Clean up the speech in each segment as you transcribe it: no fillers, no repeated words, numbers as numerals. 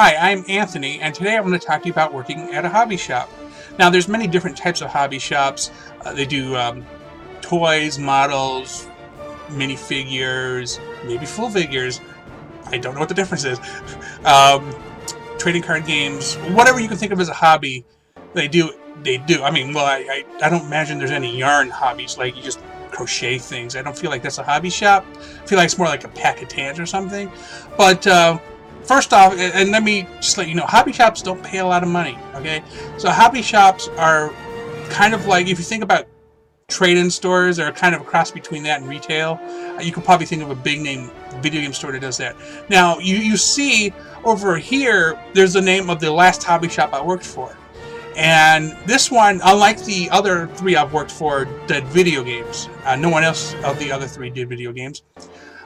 Hi, I'm Anthony, and today I'm going to talk to you about working at a hobby shop. Now, there's many different types of hobby shops. They do toys, models, minifigures, maybe full figures. I don't know what the difference is. um, Trading card games, whatever you can think of as a hobby, they do. They do. I mean, well, I don't imagine there's any yarn hobbies, like you just crochet things. I don't feel like that's a hobby shop. I feel like it's more like a pack of tans or something. But first off, and let me just let you know, hobby shops don't pay a lot of money, okay? So hobby shops are kind of like, if you think about trade-in stores, they're kind of a cross between that and retail. You could probably think of a big name video game store that does that. Now, you see over here, there's the name of the last hobby shop I worked for. And this one, unlike the other three I've worked for, did video games. No one else of the other three did video games.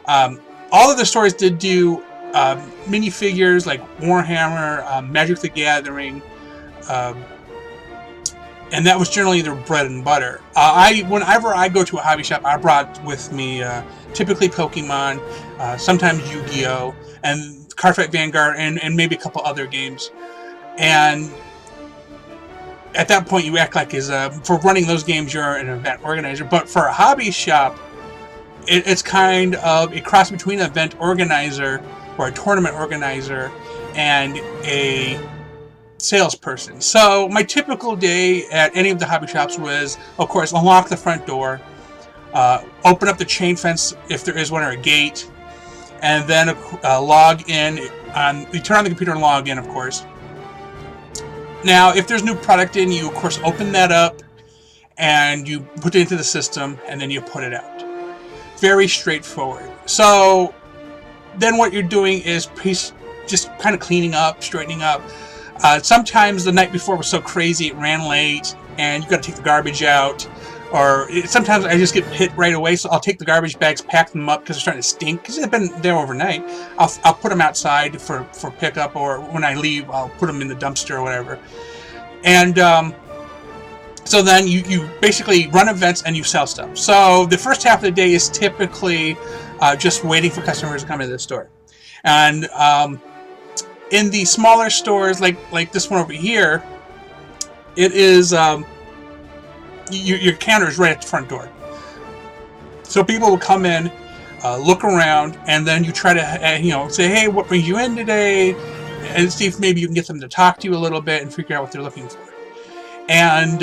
All of the stores did do minifigures like Warhammer, Magic the Gathering, and that was generally their bread and butter. Whenever I go to a hobby shop, I brought with me typically Pokemon, sometimes Yu-Gi-Oh, and Cardfight Vanguard, and maybe a couple other games. And at that point, you act like for running those games, you're an event organizer. But for a hobby shop, it's kind of a cross between an event organizer or a tournament organizer and a salesperson. So my typical day at any of the hobby shops was, of course, unlock the front door, open up the chain fence if there is one, or a gate, and then log in. You turn on the computer and log in, of course. Now, if there's new product in, you of course open that up and you put it into the system, and then you put it out. Very straightforward. So then what you're doing is just kind of cleaning up, straightening up. Sometimes the night before was so crazy it ran late and you got to take the garbage out. Or sometimes I just get hit right away, so I'll take the garbage bags, pack them up because they're starting to stink because they've been there overnight. I'll put them outside for pickup, or when I leave, I'll put them in the dumpster or whatever. And so then you basically run events and you sell stuff. So the first half of the day is typically just waiting for customers to come into the store. And in the smaller stores, like this one over here, it is your counter is right at the front door. So people will come in, look around, and then you try to say, hey, what brings you in today? And see if maybe you can get them to talk to you a little bit and figure out what they're looking for. And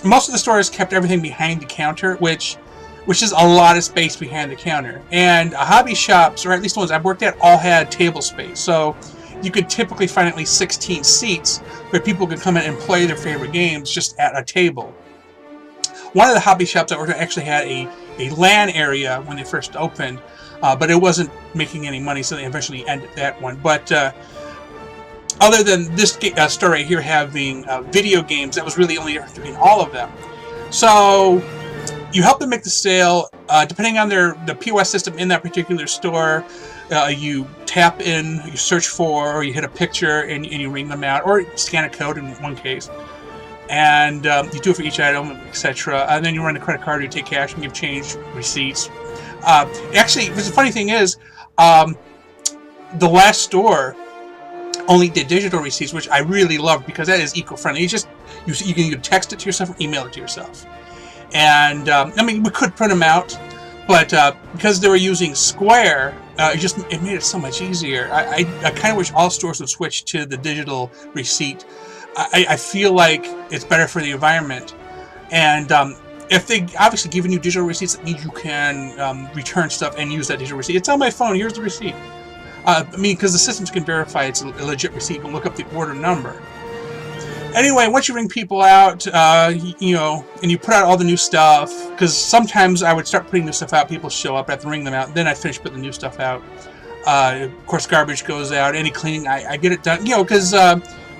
most of the stores kept everything behind the counter, which is a lot of space behind the counter. And hobby shops, or at least the ones I've worked at, all had table space. So you could typically find at least 16 seats where people could come in and play their favorite games just at a table. One of the hobby shops I worked at actually had a LAN area when they first opened, but it wasn't making any money, so they eventually ended that one. But other than this store right here having video games, that was really only in all of them. So you help them make the sale. Depending on the POS system in that particular store, you tap in, you search for, or you hit a picture and you ring them out, or scan a code in one case. And you do it for each item, etc. And then you run a credit card, you take cash, and give change, receipts. Actually, the funny thing is, the last store only did digital receipts, which I really loved because that is eco-friendly. You can either text it to yourself or email it to yourself. And I mean, we could print them out, but because they were using Square, it made it so much easier. I kind of wish all stores would switch to the digital receipt. I feel like it's better for the environment. And if they obviously giving you digital receipts, that means you can return stuff and use that digital receipt. It's on my phone. Here's the receipt. Because the systems can verify it's a legit receipt. You can look up the order number. Anyway, once you ring people out, and you put out all the new stuff, because sometimes I would start putting new stuff out, people show up, I have to ring them out, then I finish putting the new stuff out. Of course, garbage goes out, any cleaning, I get it done, because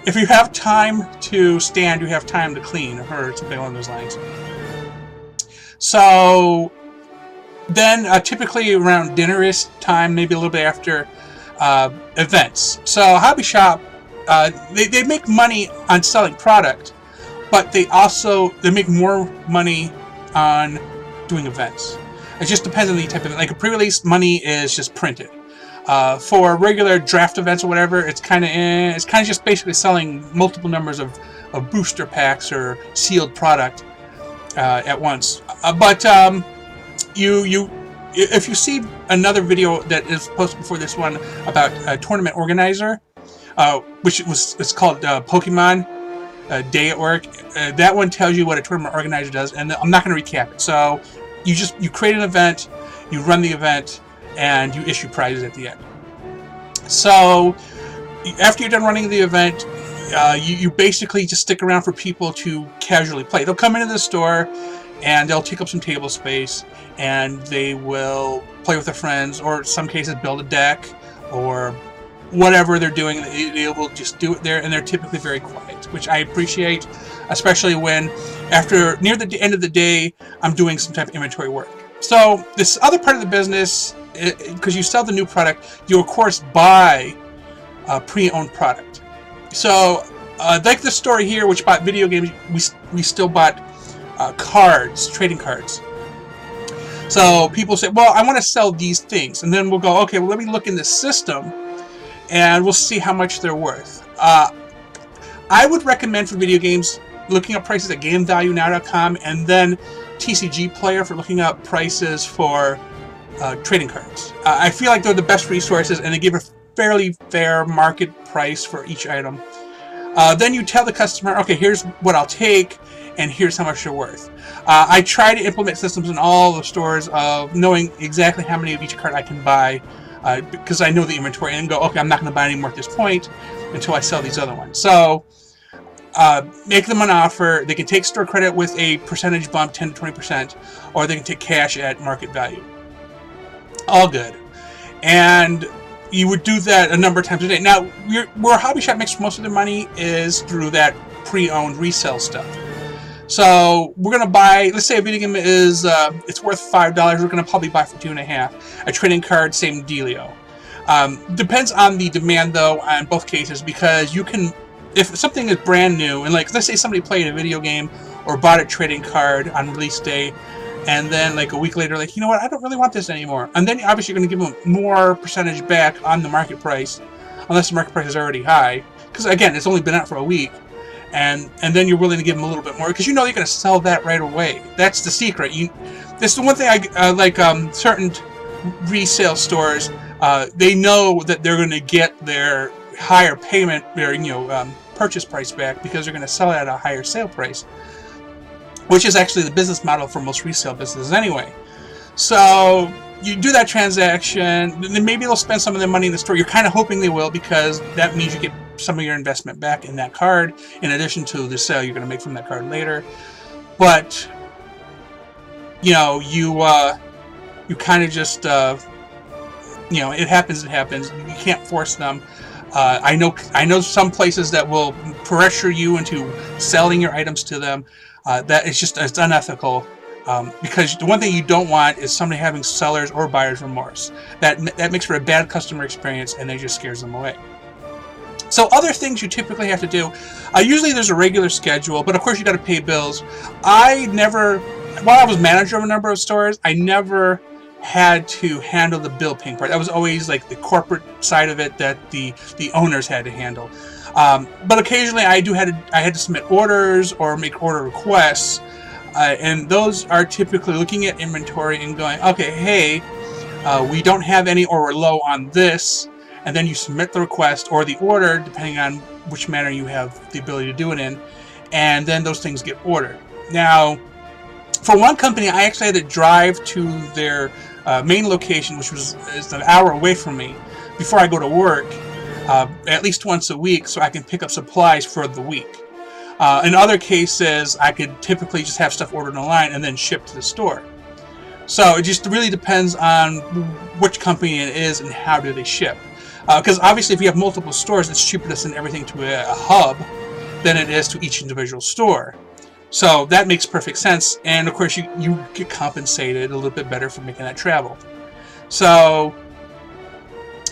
if you have time to stand, you have time to clean, or something along those lines. So then typically around dinner-ish time, maybe a little bit after, events. So hobby shop, they make money on selling product, but they make more money on doing events. It just depends on the type of, like a pre-release, money is just printed. For regular draft events or whatever, it's kind of just basically selling multiple numbers of booster packs or sealed product at once. But if you see another video that is posted before this one about a tournament organizer, it's called Pokemon Day at Work. That one tells you what a tournament organizer does, and I'm not going to recap it. So you create an event, you run the event, and you issue prizes at the end. So after you're done running the event, you basically just stick around for people to casually play. They'll come into the store and they'll take up some table space, and they will play with their friends, or in some cases build a deck, or whatever they're doing. They will just do it there, and they're typically very quiet, which I appreciate, especially when near the end of the day, I'm doing some type of inventory work. So this other part of the business, because you sell the new product, you of course buy pre-owned product. So like this story here, which bought video games, we still bought cards, trading cards. So people say, well, I want to sell these things, and then we'll go, okay, well, let me look in the system and we'll see how much they're worth. I would recommend for video games looking up prices at GameValueNow.com, and then TCG Player for looking up prices for trading cards. I feel like they're the best resources, and they give a fairly fair market price for each item. Then you tell the customer, okay, here's what I'll take, and here's how much they're worth. I try to implement systems in all the stores of knowing exactly how many of each card I can buy, because I know the inventory, and go, okay, I'm not going to buy any more at this point until I sell these other ones. So make them an offer. They can take store credit with a percentage bump, 10 to 20%, or they can take cash at market value. All good. And you would do that a number of times a day. Now, where Hobby Shop makes most of their money is through that pre-owned resale stuff. So we're gonna buy, let's say a video game is it's worth $5. We're gonna probably buy for $2.50. A trading card, same dealio. Depends on the demand though, on both cases, because you can, if something is brand new, and like let's say somebody played a video game or bought a trading card on release day, and then like a week later, like, you know what, I don't really want this anymore, and then obviously you're going to give them more percentage back on the market price, unless the market price is already high, because again, it's only been out for a week, and then you're willing to give them a little bit more, because you know you're going to sell that right away. That's the secret. That's the one thing I like. Certain resale stores, they know that they're going to get their higher payment, their purchase price back, because they're going to sell it at a higher sale price, which is actually the business model for most resale businesses anyway. So you do that transaction, then maybe they'll spend some of their money in the store. You're kind of hoping they will, because that means you get some of your investment back in that card, in addition to the sale you're going to make from that card later. But you kind of just it happens. You can't force them. I know some places that will pressure you into selling your items to them. That it's unethical, because the one thing you don't want is somebody having seller's or buyer's remorse. That makes for a bad customer experience, and it just scares them away. So other things you typically have to do, usually there's a regular schedule, but of course you got to pay bills. While I was manager of a number of stores, I never had to handle the bill paying part. That was always like the corporate side of it that the owners had to handle. But occasionally I had to submit orders or make order requests, and those are typically looking at inventory and going, okay, hey, we don't have any, or we're low on this, and then you submit the request or the order, depending on which manner you have the ability to do it in, and then those things get ordered. Now, for one company, I actually had to drive to their main location, which is an hour away from me, before I go to work, at least once a week, so I can pick up supplies for the week. In other cases, I could typically just have stuff ordered online and then shipped to the store. So it just really depends on which company it is and how do they ship. Because obviously if you have multiple stores, it's cheaper to send everything to a hub than it is to each individual store. So that makes perfect sense, and of course you get compensated a little bit better for making that travel. So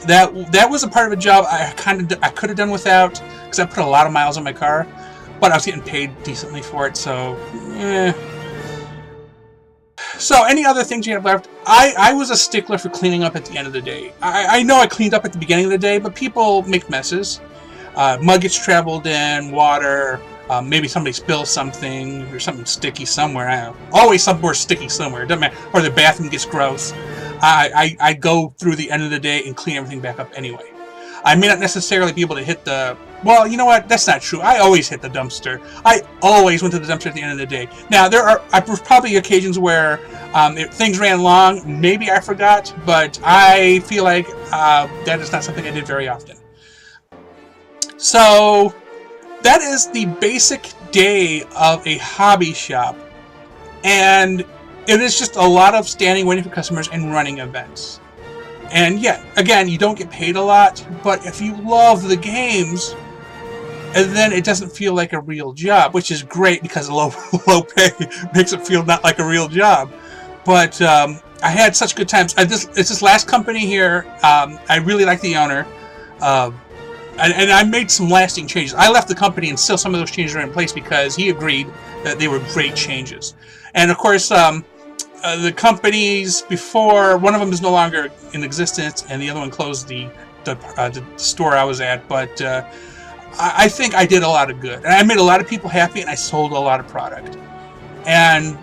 that was a part of a job I could have done without, because I put a lot of miles on my car, but I was getting paid decently for it. So So, any other things you have left? I was a stickler for cleaning up at the end of the day. I know I cleaned up at the beginning of the day, but people make messes. Mud gets traveled in, water, maybe somebody spills something, or something sticky somewhere. I don't know. Always somewhere sticky somewhere. It doesn't matter. Or the bathroom gets gross. I go through the end of the day and clean everything back up anyway. I may not necessarily be able to hit the... Well, you know what? That's not true. I always hit the dumpster. I always went to the dumpster at the end of the day. Now, there are probably occasions where if things ran long, maybe I forgot, but I feel like that is not something I did very often. So, that is the basic day of a hobby shop. And it is just a lot of standing, waiting for customers, and running events. And yeah, again, you don't get paid a lot, but if you love the games, and then it doesn't feel like a real job, which is great because low pay makes it feel not like a real job. But I had such good times. It's this last company here. I really like the owner. And I made some lasting changes. I left the company and still some of those changes are in place because he agreed that they were great changes. And of course, the companies before, one of them is no longer in existence, and the other one closed the store I was at. But I think I did a lot of good, and I made a lot of people happy, and I sold a lot of product. And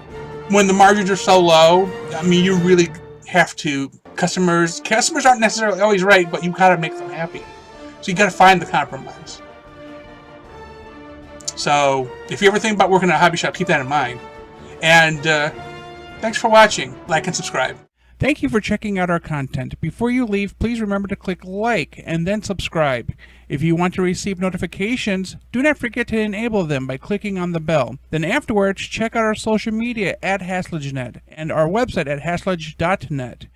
when the margins are so low, I mean, you really have to. Customers aren't necessarily always right, but you gotta make them happy. So you gotta find the compromise. So if you ever think about working at a hobby shop, keep that in mind. And thanks for watching. Like and subscribe. Thank you for checking out our content. Before you leave, please remember to click like and then subscribe. If you want to receive notifications, do not forget to enable them by clicking on the bell. Then afterwards, check out our social media at HaslageNet and our website at haslage.net.